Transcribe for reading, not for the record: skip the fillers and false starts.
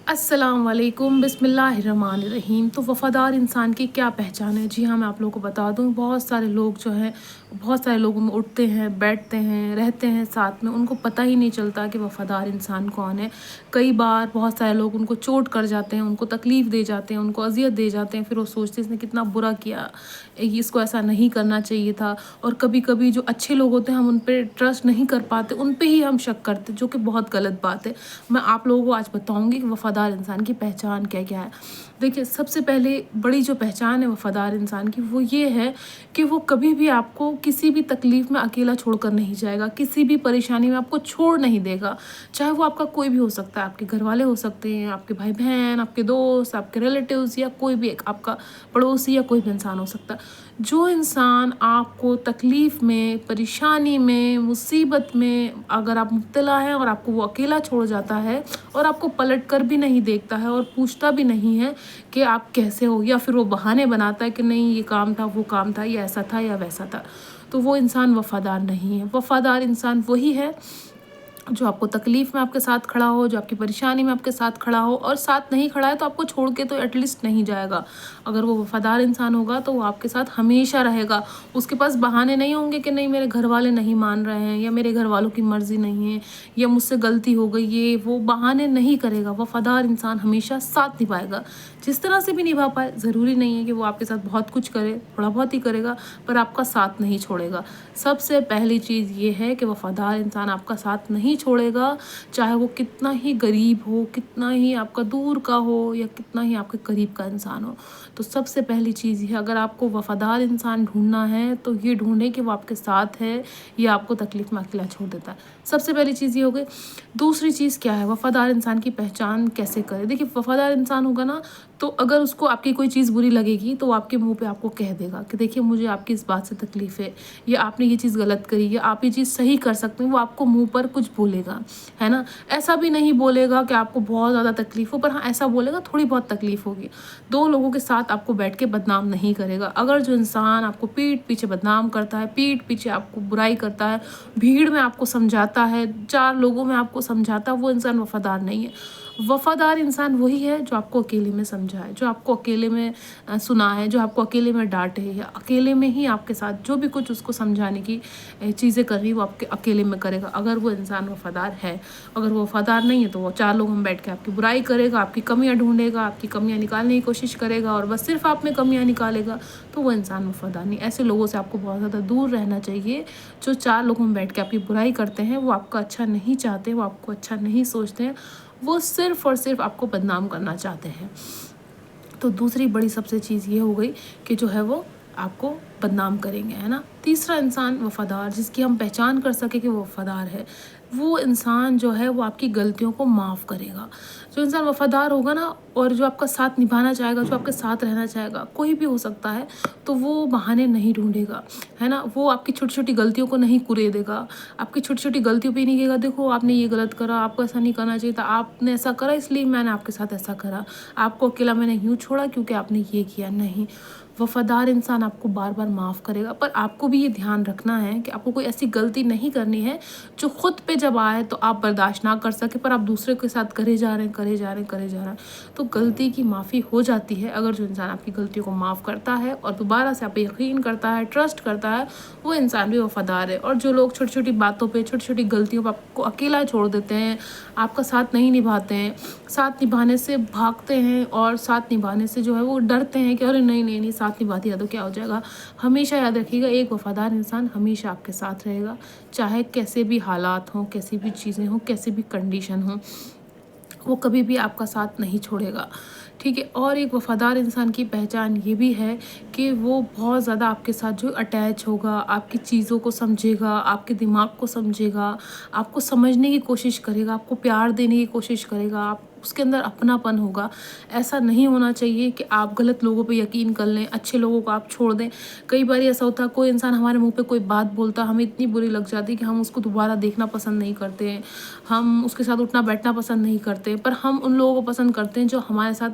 السلام علیکم، بسم اللہ الرحمن الرحیم۔ تو وفادار انسان کی کیا پہچان ہے؟ جی ہاں، میں آپ لوگوں کو بتا دوں، بہت سارے لوگ جو ہیں، بہت سارے لوگوں میں اٹھتے ہیں، بیٹھتے ہیں، رہتے ہیں ساتھ میں، ان کو پتہ ہی نہیں چلتا کہ وفادار انسان کون ہے۔ کئی بار بہت سارے لوگ ان کو چوٹ کر جاتے ہیں، ان کو تکلیف دے جاتے ہیں، ان کو اذیت دے جاتے ہیں، پھر وہ سوچتے ہیں اس نے کتنا برا کیا، اس کو ایسا نہیں کرنا چاہیے تھا۔ اور کبھی کبھی جو اچھے لوگ ہوتے ہیں ہم ان پہ ٹرسٹ نہیں کر پاتے، ان پہ ہی ہم شک کرتے، جو کہ بہت غلط بات ہے۔ میں آپ لوگوں کو آج بتاؤں گی کہ وفادار انسان کی پہچان کیا کیا ہے۔ دیکھیے، سب سے پہلے بڑی جو پہچان ہے وفادار انسان کی، وہ یہ ہے کہ وہ کبھی بھی آپ کو کسی بھی تکلیف میں اکیلا چھوڑ کر نہیں جائے گا، کسی بھی پریشانی میں آپ کو چھوڑ نہیں دے گا، چاہے وہ آپ کا کوئی بھی ہو سکتا ہے، آپ کے گھر والے ہو سکتے ہیں، آپ کے بھائی بہن، آپ کے دوست، آپ کے ریلیٹیوز، یا کوئی بھی ایک آپ کا پڑوسی، یا کوئی بھی انسان ہو سکتا ہے۔ جو انسان آپ کو تکلیف میں، پریشانی میں، مصیبت میں اگر آپ مبتلا ہیں اور آپ کو وہ اکیلا چھوڑ جاتا ہے اور آپ کو پلٹ کر بھی نہیں دیکھتا ہے اور پوچھتا بھی نہیں ہے کہ آپ کیسے ہو، یا پھر وہ بہانے بناتا ہے کہ نہیں یہ کام تھا، وہ کام تھا، یا ایسا تھا یا ویسا تھا، تو وہ انسان وفادار نہیں ہے۔ وفادار انسان وہی ہے جو آپ کو تکلیف میں آپ کے ساتھ کھڑا ہو، جو آپ کی پریشانی میں آپ کے ساتھ کھڑا ہو، اور ساتھ نہیں کھڑا ہے تو آپ کو چھوڑ کے تو ایٹ لیسٹ نہیں جائے گا۔ اگر وہ وفادار انسان ہوگا تو وہ آپ کے ساتھ ہمیشہ رہے گا۔ اس کے پاس بہانے نہیں ہوں گے کہ نہیں میرے گھر والے نہیں مان رہے ہیں، یا میرے گھر والوں کی مرضی نہیں ہے، یا مجھ سے غلطی ہو گئی، یہ وہ بہانے نہیں کرے گا۔ وفادار انسان ہمیشہ ساتھ نبھائے گا، جس طرح سے بھی نبھا پائے۔ ضروری نہیں ہے کہ وہ آپ کے ساتھ بہت کچھ کرے، تھوڑا بہت ہی کرے گا، پر آپ کا ساتھ نہیں چھوڑے گا۔ سب سے پہلی چیز یہ ہے کہ وفادار انسان آپ کا ساتھ نہیں چھوڑے گا، چاہے وہ کتنا ہی غریب ہو، کتنا ہی آپ کا دور کا ہو، یا کتنا ہی آپ کے قریب کا انسان ہو۔ تو سب سے پہلی چیز یہ ہے، اگر آپ کو وفادار انسان ڈھونڈنا ہے تو یہ ڈھونڈے کہ وہ آپ کے ساتھ ہے یا آپ کو تکلیف میں اکیلا چھوڑ دیتا ہے۔ سب سے پہلی چیز یہ ہو گئی۔ دوسری چیز کیا ہے، وفادار انسان کی پہچان کیسے کرے؟ دیکھیے، وفادار انسان ہوگا نا، تو اگر اس کو آپ کی کوئی چیز بری لگے گی تو وہ آپ کے منہ پہ آپ کو کہہ دے گا کہ دیکھیے مجھے آپ کی اس بات سے تکلیف ہے، یا آپ نے یہ چیز غلط کری، یا آپ یہ چیز صحیح کر سکتے ہیں۔ وہ آپ کو منہ پر کچھ بولے گا، ہے نا۔ ایسا بھی نہیں بولے گا کہ آپ کو بہت زیادہ تکلیف ہو، پر ہاں ایسا بولے گا تھوڑی بہت تکلیف ہوگی۔ دو لوگوں کے ساتھ آپ کو بیٹھ کے بدنام نہیں کرے گا۔ اگر جو انسان آپ کو پیٹھ پیچھے بدنام کرتا ہے، پیٹھ پیچھے آپ کو برائی کرتا ہے، بھیڑ میں آپ کو سمجھاتا ہے، چار لوگوں میں آپ کو سمجھاتا ہے، وہ انسان وفادار نہیں ہے۔ وفادار انسان وہی ہے جو آپ کو اکیلے میں سمجھائے، جو آپ کو اکیلے میں سنائے، جو آپ کو اکیلے میں ڈانٹے، یا اکیلے میں ہی آپ کے ساتھ جو بھی کچھ اس کو سمجھانے کی چیزیں کر رہی وہ آپ کے اکیلے میں کرے گا، اگر وہ انسان وفادار ہے۔ اگر وہ وفادار نہیں ہے تو وہ چار لوگوں میں بیٹھ کے آپ کی برائی کرے گا، آپ کی کمیاں ڈھونڈے گا، آپ کی کمیاں نکالنے کی کوشش کرے گا، اور بس صرف آپ میں کمیاں نکالے گا، تو وہ انسان وفادار نہیں۔ ایسے لوگوں سے آپ کو بہت زیادہ دور رہنا چاہیے، جو چار لوگوں میں بیٹھ کے آپ کی برائی کرتے ہیں۔ وہ آپ کا اچھا نہیں چاہتے، وہ آپ کو اچھا نہیں سوچتے ہیں، وہ صرف اور صرف آپ کو بدنام کرنا چاہتے ہیں۔ تو دوسری بڑی سب سے چیز یہ ہو گئی کہ جو ہے وہ آپ کو بدنام کریں گے، ہے نا۔ تیسرا انسان وفادار، جس کی ہم پہچان کر سکے کہ وہ وفادار ہے، وہ انسان جو ہے وہ آپ کی غلطیوں کو معاف کرے گا۔ جو انسان وفادار ہوگا نا، اور جو آپ کا ساتھ نبھانا چاہے گا، جو آپ کے ساتھ رہنا چاہے گا، کوئی بھی ہو سکتا ہے، تو وہ بہانے نہیں ڈھونڈے گا، ہے نا۔ وہ آپ کی چھوٹی چھوٹی غلطیوں کو نہیں کرے دے گا، آپ کی چھوٹی چھوٹی غلطیوں پہ نہیں کہے گا دیکھو آپ نے یہ غلط کرا، آپ کو ایسا نہیں کرنا چاہیے تھا، آپ نے ایسا کرا اس لیے میں نے آپ کے ساتھ ایسا کرا، آپ کو اکیلا میں نے یوں چھوڑا کیونکہ آپ نے یہ کیا۔ نہیں، وفادار انسان آپ کو بار بار معاف کرے گا، پر آپ کو بھی یہ دھیان رکھنا ہے کہ آپ کو کوئی ایسی غلطی نہیں کرنی ہے جو خود پہ جب آئے تو آپ برداشت نہ کر سکے، پر آپ دوسرے کے ساتھ کرے جا رہے ہیں، کرے جا رہے ہیں، کرے جا رہے ہیں۔ تو غلطی کی معافی ہو جاتی ہے اگر جو انسان آپ کی غلطیوں کو معاف کرتا ہے اور دوبارہ سے آپ پہ یقین کرتا ہے، ٹرسٹ کرتا ہے، وہ انسان بھی وفادار ہے۔ اور جو لوگ چھوٹی چھوٹی باتوں پہ، چھوٹی چھوٹی غلطیوں پہ آپ کو اکیلا چھوڑ دیتے ہیں، آپ کا ساتھ نہیں نبھاتے ہیں، ساتھ نبھانے سے بھاگتے ہیں، اور ساتھ نبھانے سے جو ہے وہ ڈرتے ہیں کہ ارے نہیں نہیں نہیں ساتھ نبھا دیا تو کیا ہو جائے گا۔ ہمیشہ یاد رکھیے گا، ایک وفادار انسان ہمیشہ آپ کے ساتھ رہے گا، چاہے کیسے بھی حالات ہوں، کیسی بھی چیزیں ہوں، کیسی بھی کنڈیشن ہوں، وہ کبھی بھی آپ کا ساتھ نہیں چھوڑے گا، ٹھیک ہے۔ اور ایک وفادار انسان کی پہچان یہ بھی ہے کہ وہ بہت زیادہ آپ کے ساتھ جو اٹیچ ہوگا، آپ کی چیزوں کو سمجھے گا، آپ کے دماغ کو سمجھے گا، آپ کو سمجھنے کی کوشش کرے گا، آپ کو پیار دینے کی کوشش کرے گا، آپ اس کے اندر اپنا پن ہوگا۔ ایسا نہیں ہونا چاہیے کہ آپ غلط لوگوں پہ یقین کر لیں، اچھے لوگوں کو آپ چھوڑ دیں۔ کئی بار ایسا ہوتا ہے کوئی انسان ہمارے منہ پہ کوئی بات بولتا ہے، ہمیں اتنی بری لگ جاتی ہے کہ ہم اس کو دوبارہ دیکھنا پسند نہیں کرتے ہیں، ہم اس کے ساتھ اٹھنا بیٹھنا پسند نہیں کرتے، پر ہم ان لوگوں کو پسند کرتے ہیں جو ہمارے ساتھ